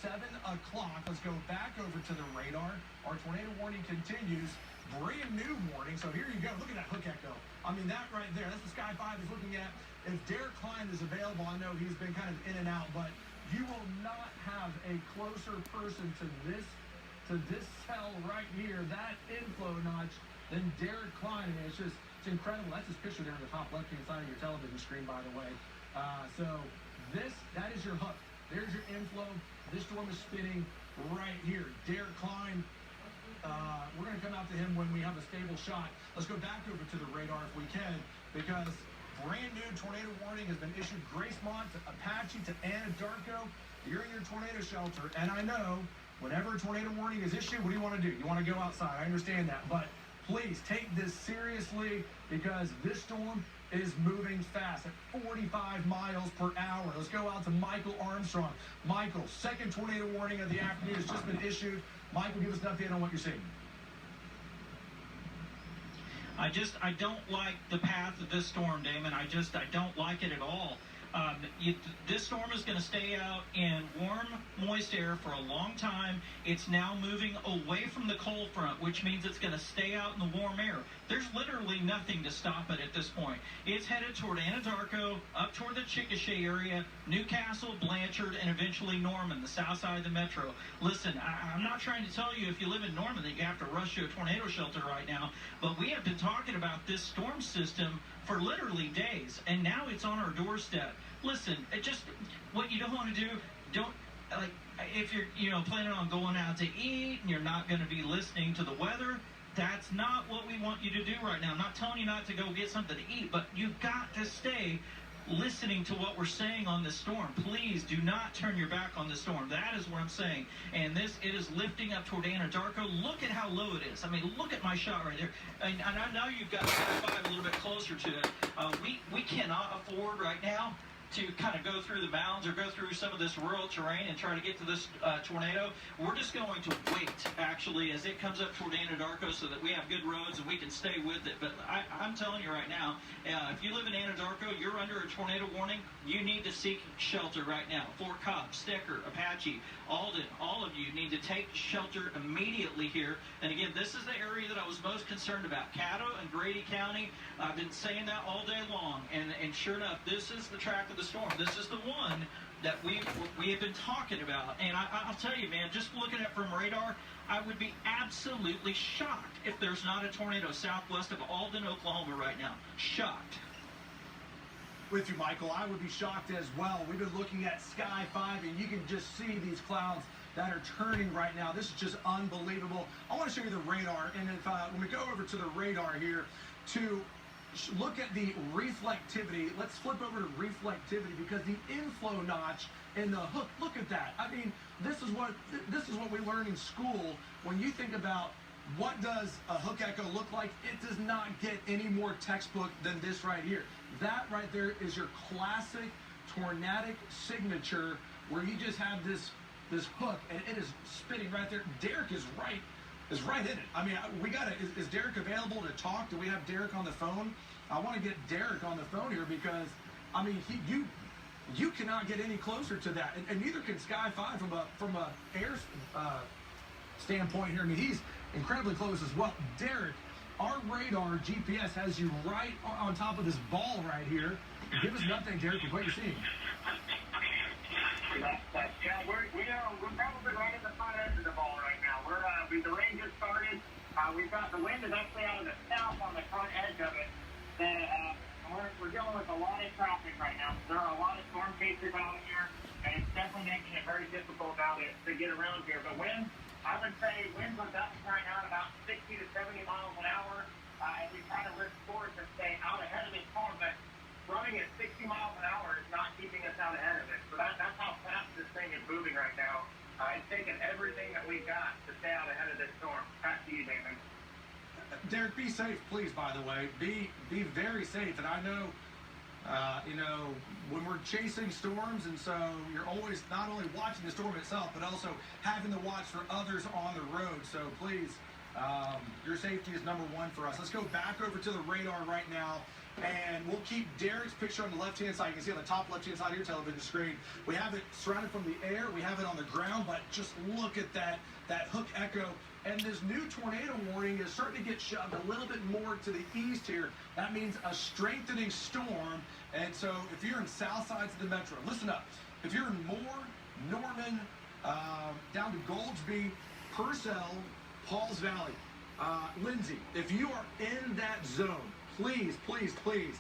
7 o'clock. Let's go back over to the radar. Our tornado warning continues. Brand new warning. So here you go. Look at that hook echo. I mean, that right there. That's the Sky 5 is looking at. If Derek Klein is available, I know he's been kind of in and out, but you will not have a closer person to this cell right here, that inflow notch, than Derek Klein. I mean, it's incredible. That's his picture there on the top left-hand side of your television screen, by the way. So that is your hook. There's your inflow. This storm is spinning right here. Derek Klein. We're going to come out to him when we have a stable shot. Let's go back over to the radar if we can, because brand new tornado warning has been issued. Gracemont to Apache to Anadarko. You're in your tornado shelter, and I know whenever a tornado warning is issued, what do you want to do? You want to go outside. I understand that, but please take this seriously, because this storm is moving fast at 45 miles per hour. Let's go out to Michael Armstrong. Michael, second tornado warning of the afternoon has just been issued. Michael, give us an update on what you're seeing. I don't like the path of this storm, Damon. I don't like it at all. This storm is going to stay out in warm, moist air for a long time. It's now moving away from the cold front, which means it's going to stay out in the warm air. There's literally nothing to stop it at this point. It's headed toward Anadarko, up toward the Chickasha area, Newcastle, Blanchard, and eventually Norman, the south side of the metro. Listen, I'm not trying to tell you if you live in Norman that you have to rush to a tornado shelter right now, but we have been talking about this storm system for literally days, and now it's on our doorstep. Listen, what you don't want to do, if you're planning on going out to eat and you're not going to be listening to the weather, that's not what we want you to do right now. I'm not telling you not to go get something to eat, but you've got to stay listening to what we're saying on this storm. Please do not turn your back on the storm. That is what I'm saying. And it is lifting up toward Anadarko. Look at how low it is. I mean, look at my shot right there. And I know you've got Sky 5 a little bit closer to it. We cannot afford right now to kind of go through the mounds or go through some of this rural terrain and try to get to this tornado. We're just going to wait, actually, as it comes up toward Anadarko so that we have good roads and we can stay with it. But I'm telling you right now, if you live in Anadarko, you're under a tornado warning, you need to seek shelter right now. Fort Cobb, Stecker, Apache, Alden, all of you need to take shelter immediately here. And again, this is the area that I was most concerned about. Caddo and Grady County, I've been saying that all day long. And sure enough, this is the track of the storm. This is the one that we have been talking about. And I'll tell you, man, just looking at it from radar, I would be absolutely shocked if there's not a tornado southwest of Alden, Oklahoma right now. Shocked. With you, Michael. I would be shocked as well. We've been looking at Sky 5, and you can just see these clouds that are turning right now. This is just unbelievable. I want to show you the radar, and if when we go over to the radar here to look at the reflectivity, let's flip over to reflectivity, because the inflow notch and the hook, look at that. I mean, this is what we learn in school. When you think about what does a hook echo look like, it does not get any more textbook than this right here. That right there is your classic tornadic signature, where you just have this hook and it is spinning right there. Derek is right in it. I mean, is Derek available to talk? Do we have Derek on the phone? I want to get Derek on the phone here, because I mean, you cannot get any closer to that, and neither can Sky 5 from a air standpoint here. I mean, he's incredibly close as well. Derek, our radar GPS has you right on top of this ball right here. Give us an update, Derek, of what you're seeing. Yeah, we're probably right at the front edge of the ball right now. The rain just started. We've got the wind is actually out of the south on the front edge of it. We're dealing with a lot of traffic right now. There are a lot of storm chasers out here, and it's definitely making it very difficult now to get around here. But I would say winds are up right now at about 60 to 70 miles an hour, as we try to risk course and stay out ahead of this storm. But running at 60 miles an hour is not keeping us out ahead of it. So that's how fast this thing is moving right now. It's taking everything that we've got to stay out ahead of this storm. Back to you, Damon. Derek, be safe, please, by the way. Be very safe. And I know, when we're chasing storms, and so you're always not only watching the storm itself, but also having to watch for others on the road. So please, your safety is number one for us. Let's go back over to the radar right now. And we'll keep Derek's picture on the left-hand side. You can see on the top left-hand side of your television screen. We have it surrounded from the air. We have it on the ground. But just look at that hook echo. And this new tornado warning is starting to get shoved a little bit more to the east here. That means a strengthening storm. And so if you're in south sides of the metro, listen up. If you're in Moore, Norman, down to Goldsby, Purcell, Pauls Valley, Lindsay, if you are in that zone, please, please, please,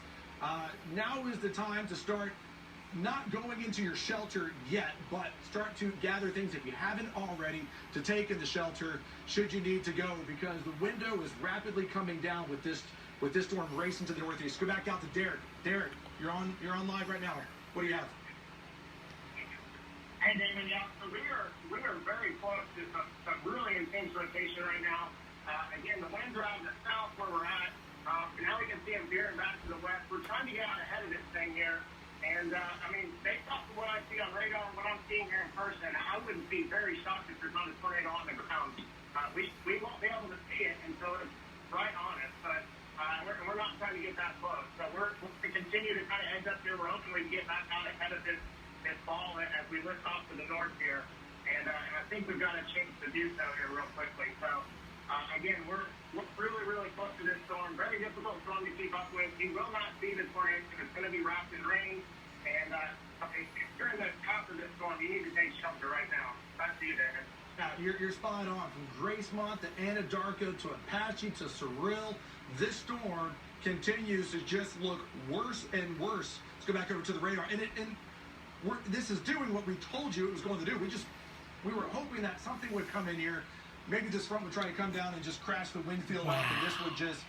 now is the time to start not going into your shelter yet, but start to gather things if you haven't already to take in the shelter should you need to go, because the window is rapidly coming down with this storm racing to the northeast. Go back out to Derek. Derek, you're on live right now. What do you have? Hey, Damon, yeah, so we are very close to some really intense rotation right now. Again, the winds are out in the south where we're at. Now we can see them veering back to the west. We're trying to get out ahead of this thing here. And, I mean, based off of what I see on radar and what I'm seeing here in person, I wouldn't be very shocked if there's not a tornado on the ground. We won't be able to see it until it's right on us, but we're not trying to get that close. So we're to continue to kind of edge up here. We're hoping we can get back out ahead of this ball as we lift off to the north here. And I think we've got a chance to do so here real quickly. So, again, we're really, really close to this storm. Very difficult storm to keep up with. You will not see the tornado. It's going to be wrapped in rain. And if you're in the path of this storm, you need to take shelter right now. Back to you, David. Now, you're spot on. From Gracemont to Anadarko to Apache to Cyril, this storm continues to just look worse and worse. Let's go back over to the radar. This is doing what we told you it was going to do. We were hoping that something would come in here. Maybe this front would try to come down and just crash the wind field up, and this would just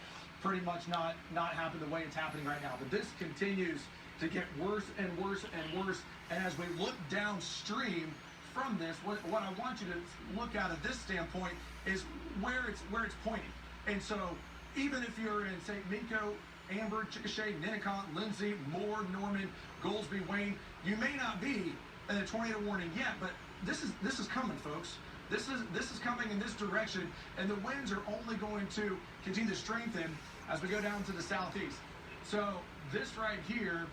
pretty much not happen the way it's happening right now. But this continues to get worse and worse and worse. And as we look downstream from this, what I want you to look at this standpoint is where it's pointing. And so even if you're in St. Minco, Amber, Chickasha, Ninnekont, Lindsay, Moore, Norman, Goldsby, Wayne, you may not be in a tornado warning yet, but this is coming, folks. This is coming in this direction, and the winds are only going to continue to strengthen as we go down to the southeast. So this right here,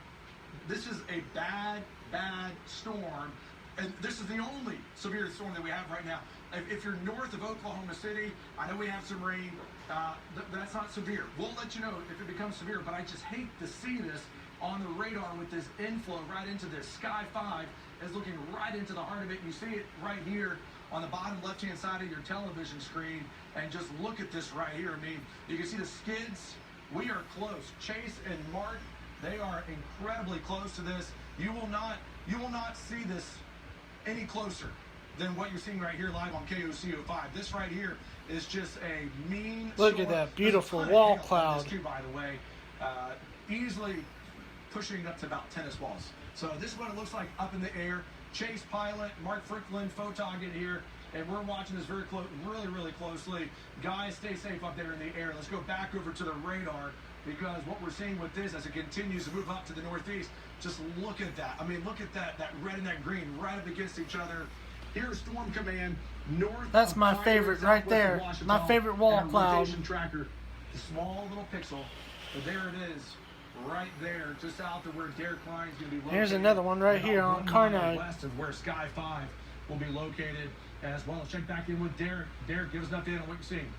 this is a bad storm, and this is the only severe storm that we have right now. If you're north of Oklahoma City, I know we have some rain. That's not severe. We'll let you know if it becomes severe, but I just hate to see this on the radar with this inflow right into this. Sky 5 is looking right into the heart of it. You see it right here on the bottom left-hand side of your television screen, and just look at this right here. I mean, you can see the skids. We are close. Chase and Mark, they are incredibly close to this. You will not see this any closer than what you're seeing right here live on KOCO5. This right here is just a mean Look storm. at that beautiful wall cloud. Too, by the way, easily pushing up to about tennis balls. So this is what it looks like up in the air. Chase Pilot, Mark Fricklin, Photog in here, and we're watching this really, really closely. Guys, stay safe up there in the air. Let's go back over to the radar, because what we're seeing with this as it continues to move up to the northeast, just look at that. I mean, look at that red and that green right up against each other. Here's Storm Command north. That's my favorite right there. My favorite wall cloud. Rotation tracker, the small little pixel, but there it is. Right there, just out to where Derek Klein's going to be located. Here's another one right here on Carnide. West of where Sky 5 will be located as well. Let's check back in with Derek. Derek, give us an update on what you're seeing.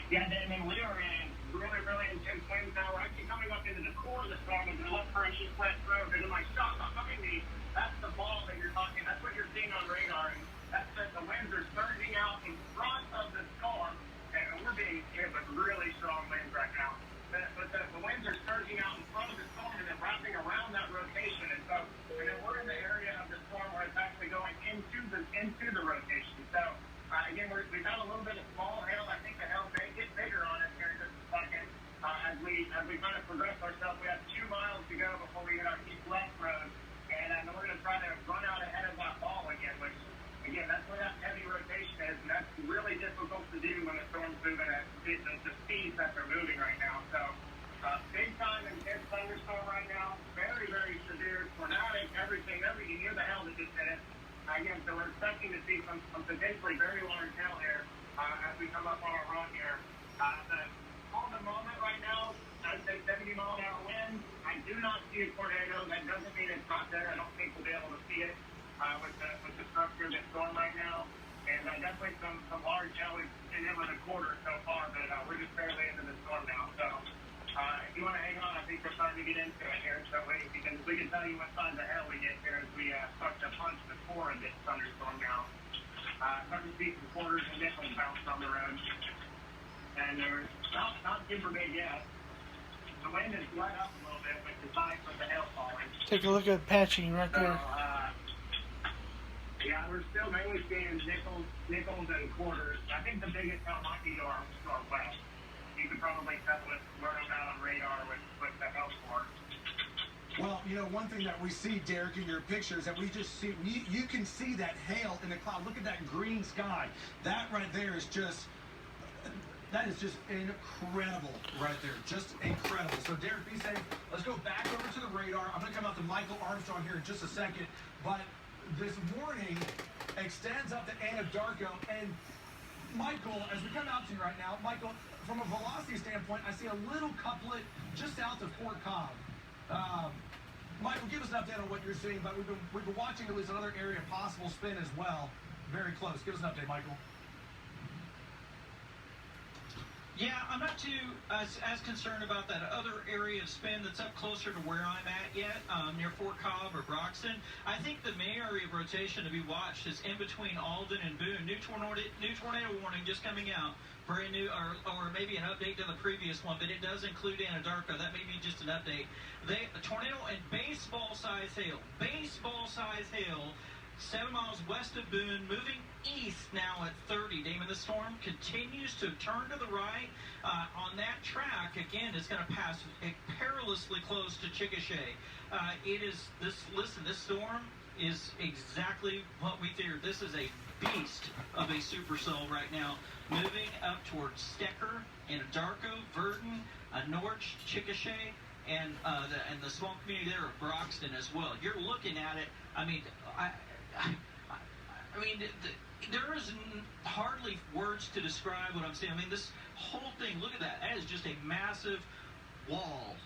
Yeah, Damon, we are in really, really intense winds now. We're actually coming up into the core of the storm as the left front just went through. And my shot behind me, that's the ball that you're talking. That's what you're seeing on radar. And that's the winds are surging out in front of the storm. And we're being hit with really strong winds right now. But the winds are surging out in front of the storm and then wrapping around that rotation. And then we're in the area of the storm where it's actually going into the rotation. So, again, we've got a little bit of small hail. I think the hail may get bigger on us here in just a second. As we kind of progress ourselves, we have 2 miles to go before we hit our east-west road. And then we're going to try to run out ahead of that ball again, which, again, that's where that heavy rotation is. And that's really difficult to do when the storm's moving at the speeds that they're moving right now. So, big time intense thunderstorm right now. Very, very severe. Tornadic, everything. You hear the hail that just hit it. Again, so we're expecting to see some potentially very large hail here as we come up on our run here. On the moment right now, I'd say 70-mile-an-hour wind. I do not see a tornado. That doesn't mean it's not there. I don't think we'll be able to see it with the structure that's going right now. And definitely some large hail. We've been in with a quarter so far, but we're just barely into the storm now. So if you want to hang on, I think we're starting to get into it here. So we can tell you what size of hail we get here as we start to punch the core of this thunderstorm now. Starting to see some quarters and nickels bounce on the road. And they're not super big yet. The wind is let up a little bit with the signs of the hail falling. Take a look at patching right there. Yeah, we're still mainly seeing nickels and quarters. I think the biggest hail might be northwest. You could probably tell with where I'm out on radar with the hail core. Well, one thing that we see, Derek, in your pictures that we just see, you can see that hail in the cloud. Look at that green sky. That right there is just... That is just incredible right there. Just incredible. So, Derek, be safe. Let's go back over to the radar. I'm going to come out to Michael Armstrong here in just a second. But this warning extends up to Anadarko. And, Michael, as we come out to you right now, Michael, from a velocity standpoint, I see a little couplet just south of Fort Cobb. Michael, give us an update on what you're seeing. But we've been watching at least another area of possible spin as well. Very close. Give us an update, Michael. Yeah, I'm not too as concerned about that other area of spin that's up closer to where I'm at yet, near Fort Cobb or Broxton. I think the main area of rotation to be watched is in between Alden and Boone. New tornado warning just coming out. Brand new, or maybe an update to the previous one, but it does include Anadarko. That may be just an update. A tornado and baseball-sized hail. Baseball-sized hail. 7 miles west of Boone, moving east now at 30. Damon, the storm continues to turn to the right. On that track, again, it's going to pass perilously close to Chickasha. This storm is exactly what we feared. This is a beast of a supercell right now, moving up towards Stecker, Anadarko, Verdon, Norwich, Chickasha, and the small community there of Broxton as well. You're looking at it. I mean, there is hardly words to describe what I'm seeing. I mean, this whole thing, look at that. That is just a massive wall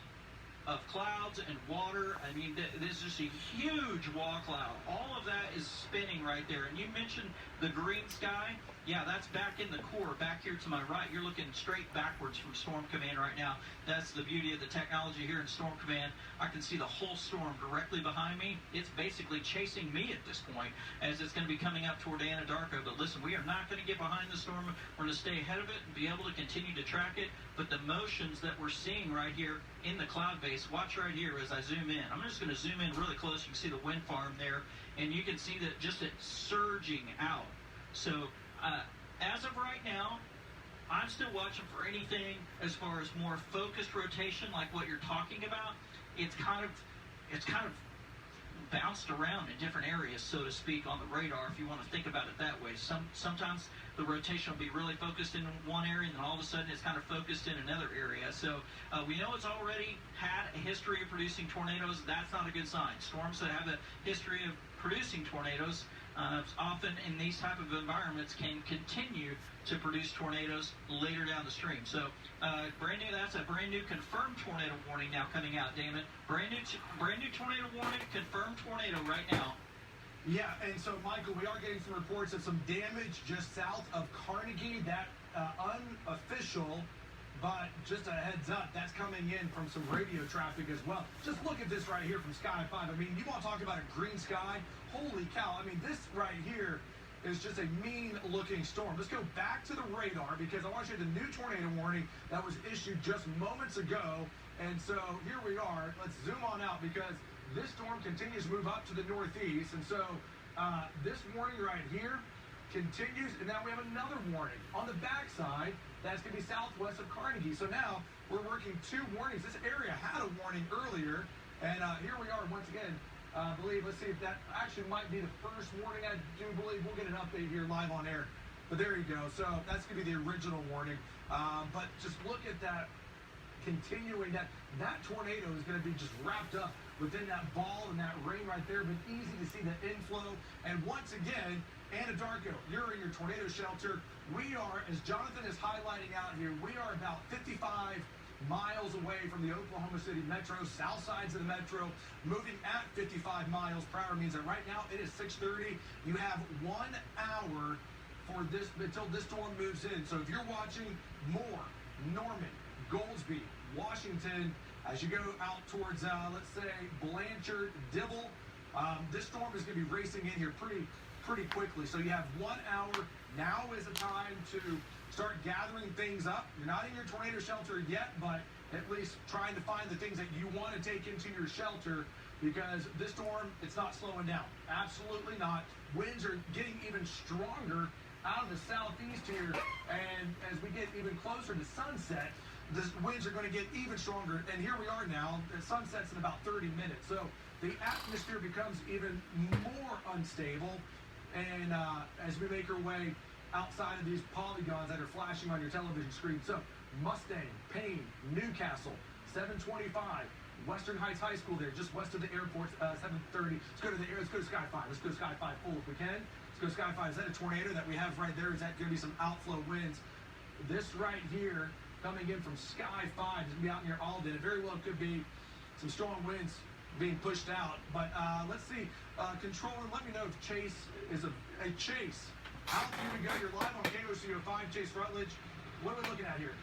of clouds and water. I mean, there's just a huge wall cloud. All of that is spinning right there. And you mentioned the green sky. Yeah, that's back in the core, back here to my right. You're looking straight backwards from Storm Command right now. That's the beauty of the technology here in Storm Command. I can see the whole storm directly behind me. It's basically chasing me at this point as it's going to be coming up toward Anadarko. But listen, we are not going to get behind the storm. We're going to stay ahead of it and be able to continue to track it. But the motions that we're seeing right here in the cloud base, watch right here as I zoom in. I'm just going to zoom in really close. You can see the wind farm there, and you can see that just it's surging out. So as of right now, I'm still watching for anything as far as more focused rotation like what you're talking about. It's kind of bounced around in different areas, so to speak, on the radar, if you want to think about it that way. Sometimes the rotation will be really focused in one area, and then all of a sudden it's kind of focused in another area. So we know it's already had a history of producing tornadoes. That's not a good sign. Storms that have a history of producing tornadoes often in these type of environments can continue to produce tornadoes later down the stream. So that's a brand new confirmed tornado warning now coming out, Damon. Brand new tornado warning, confirmed tornado right now. Yeah, and so, Michael, we are getting some reports of some damage just south of Carnegie. That unofficial, but just a heads up, that's coming in from some radio traffic as well. Just look at this right here from Sky 5. I mean, you want to talk about a green sky? Holy cow. I mean, this right here is just a mean-looking storm. Let's go back to the radar because I want to show you the new tornado warning that was issued just moments ago. And so here we are. Let's zoom on out because this storm continues to move up to the northeast. And so this warning right here continues. And now we have another warning on the backside. That's going to be southwest of Carnegie. So now we're working two warnings. This area had a warning earlier. And here we are once again. Let's see if that actually might be the first warning. I do believe we'll get an update here live on air. But there you go. So that's going to be the original warning. But just look at that continuing. That tornado is going to be just wrapped up within that ball and that rain right there. But easy to see the inflow. And once again, Anadarko, you're in your tornado shelter. We are, as Jonathan is highlighting out here, we are about 55 miles away from the Oklahoma City metro, south sides of the metro, moving at 55 miles per hour. Means that right now it is 6:30. You have 1 hour for this until this storm moves in. So if you're watching Moore, Norman, Goldsby, Washington, as you go out towards, let's say, Blanchard, Dibble, this storm is going to be racing in here pretty quickly. So you have 1 hour. Now is the time to start gathering things up. You're not in your tornado shelter yet, but at least trying to find the things that you want to take into your shelter, because this storm, it's not slowing down. Absolutely not. Winds are getting even stronger out of the southeast here, and as we get even closer to sunset, the winds are going to get even stronger. And here we are now. The sunset's in about 30 minutes. So the atmosphere becomes even more unstable. And as we make our way outside of these polygons that are flashing on your television screen. So Mustang, Payne, Newcastle, 725, Western Heights High School there, just west of the airport, 730. Let's go to Sky 5. Let's go to Sky 5 full if we can. Let's go to Sky 5. Is that a tornado that we have right there? Is that going to be some outflow winds? This right here, coming in from Sky 5, is going to be out near Alden. It very well could be some strong winds being pushed out. But let's see. Controller, let me know if Chase is a Chase. Out here we go. You're live on KOCO 5, Chase Rutledge. What are we looking at here?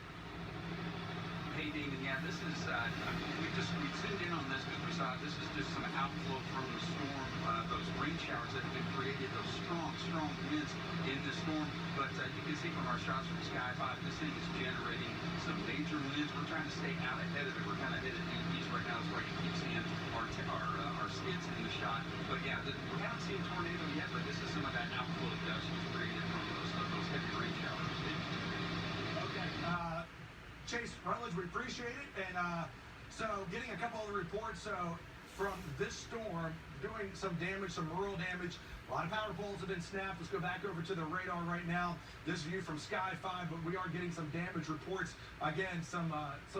Hey, Damon, yeah, this is, we zoomed in on this because we saw this is just some outflow from the storm, those rain showers that have been created, those strong winds in the storm. But you can see from our shots from Sky 5, this thing is generating some major winds. We're trying to stay out ahead of it. We're kind of headed due east right now. That's why you keep seeing our skids in the shot. But yeah, we haven't seen a tornado yet, but this is some of that outflow dust created from those heavy rain showers. Okay. Chase Rutledge, we appreciate it. And so getting a couple other reports. So from this storm, doing some damage, some rural damage. A lot of power poles have been snapped. Let's go back over to the radar right now. This view from Sky 5, but we are getting some damage reports. Again, some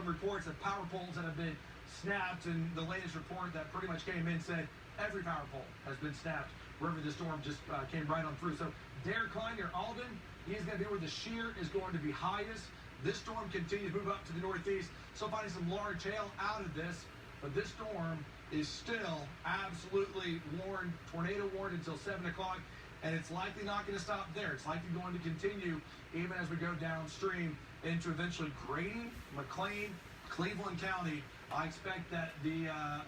reports of power poles that have been snapped, and the latest report that pretty much came in said every power pole has been snapped wherever the storm just came right on through. So Derek Klein near Alden, he's going to be where the shear is going to be highest. This storm continues to move up to the northeast, so finding some large hail out of this, but this storm is still absolutely warned, tornado warned until 7 o'clock, and it's likely not going to stop there. It's likely going to continue even as we go downstream into eventually Grady, McLean, Cleveland County. I expect that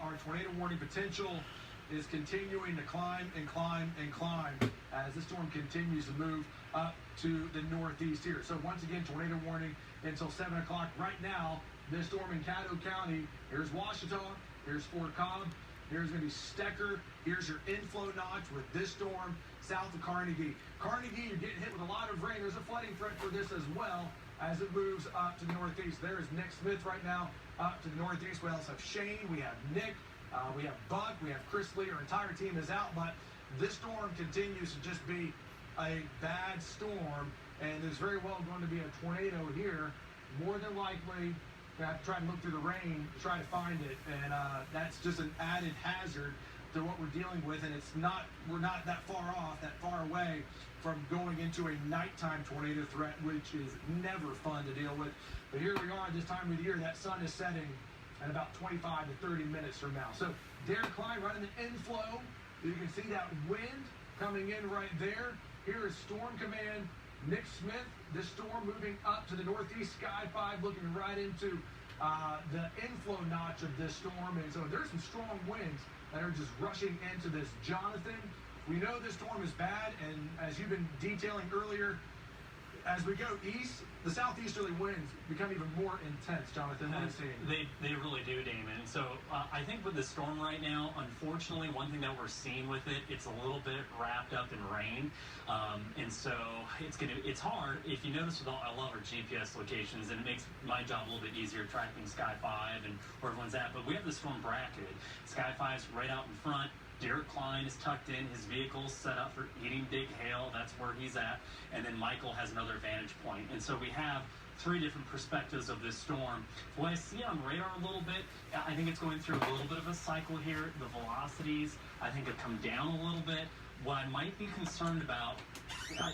our tornado warning potential is continuing to climb and climb and climb as the storm continues to move up to the northeast here. So once again, tornado warning until 7 o'clock. Right now, this storm in Caddo County, here's Washita, here's Fort Cobb, here's going to be Stecker, here's your inflow notch with this storm south of Carnegie. Carnegie, you're getting hit with a lot of rain. There's a flooding threat for this as well as it moves up to the northeast. There is Nick Smith right now up to the northeast. We also have Shane, we have Nick, we have Buck, we have Chris Lee. Our entire team is out, but this storm continues to just be a bad storm, and there's very well going to be a tornado here. More than likely, you have to try and look through the rain to try to find it, and that's just an added hazard to what we're dealing with. And we're not that far away from going into a nighttime tornado threat, which is never fun to deal with. But here we are this time of the year. That sun is setting at about 25 to 30 minutes from now. So Derek Klein running the inflow. You can see that wind coming in right there. Here is Storm Command Nick Smith. This storm moving up to the northeast, Sky 5 looking right into the inflow notch of this storm. And so there's some strong winds that are just rushing into this. Jonathan, we know this storm is bad, and as you've been detailing earlier, as we go east, the southeasterly winds become even more intense, Jonathan. What are you seeing? They really do, Damon. And so I think with the storm right now, unfortunately, one thing that we're seeing with it, it's a little bit wrapped up in rain. And so it's hard. If you notice with I love our GPS locations, and it makes my job a little bit easier tracking Sky 5 and where everyone's at. But we have the storm bracketed. Sky 5's right out in front. Derek Klein is tucked in. His vehicle's set up for eating big hail. That's where he's at. And then Michael has another vantage point. And so we have three different perspectives of this storm. What I see on radar a little bit, I think it's going through a little bit of a cycle here. The velocities, I think, have come down a little bit. What I might be concerned about,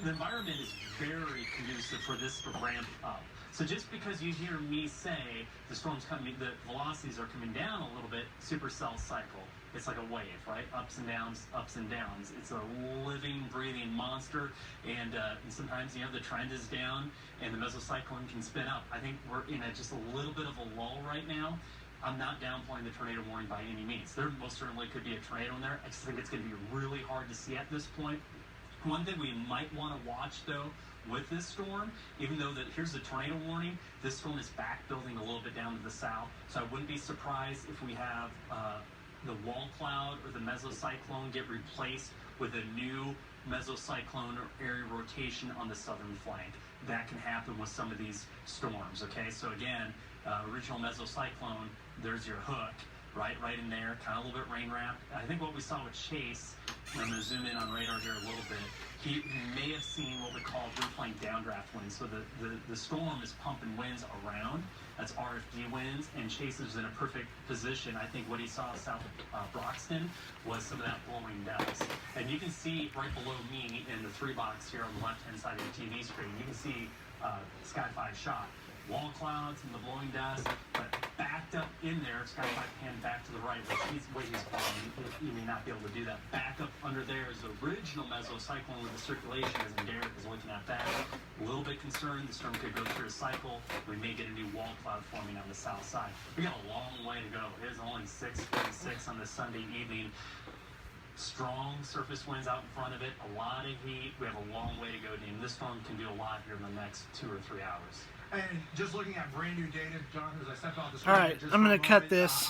the environment is very conducive for this to ramp up. So just because you hear me say the storm's coming, the velocities are coming down a little bit, supercell cycle. It's like a wave, right? Ups and downs, ups and downs. It's a living, breathing monster, and sometimes, the trend is down, and the mesocyclone can spin up. I think we're in just a little bit of a lull right now. I'm not downplaying the tornado warning by any means. There most certainly could be a tornado in there. I just think it's going to be really hard to see at this point. One thing we might want to watch, though, with this storm, even though here's the tornado warning, this storm is back building a little bit down to the south, so I wouldn't be surprised if we have the wall cloud or the mesocyclone get replaced with a new mesocyclone or area rotation on the southern flank. That can happen with some of these storms, okay? So again, original mesocyclone, there's your hook, right in there, kind of a little bit rain wrapped. I think what we saw with Chase, and I'm going to zoom in on radar here a little bit, he may have seen what we call rear-flank downdraft winds. So the storm is pumping winds around. That's RFD winds, and Chase is in a perfect position. I think what he saw south of Broxton was some of that blowing dust. And you can see right below me in the 3-box here on the left-hand side of the TV screen, you can see Sky 5 shot. Wall clouds and the blowing dust, but backed up in there, Sky 5 pan back to the right, which he's calling. You may not be able to do that. Back up under there is the original mesocyclone with the circulation, as Derek is looking at that. A little bit concerned the storm could go through a cycle. We may get a new wall cloud forming on the south side. We got a long way to go. It is only 6:46 on this Sunday evening. Strong surface winds out in front of it, a lot of heat. We have a long way to go, Dean. This storm can do a lot here in the next 2 or 3 hours. And just looking at brand new data, Jonathan, as I stepped off the screen. All right, I'm going to cut this.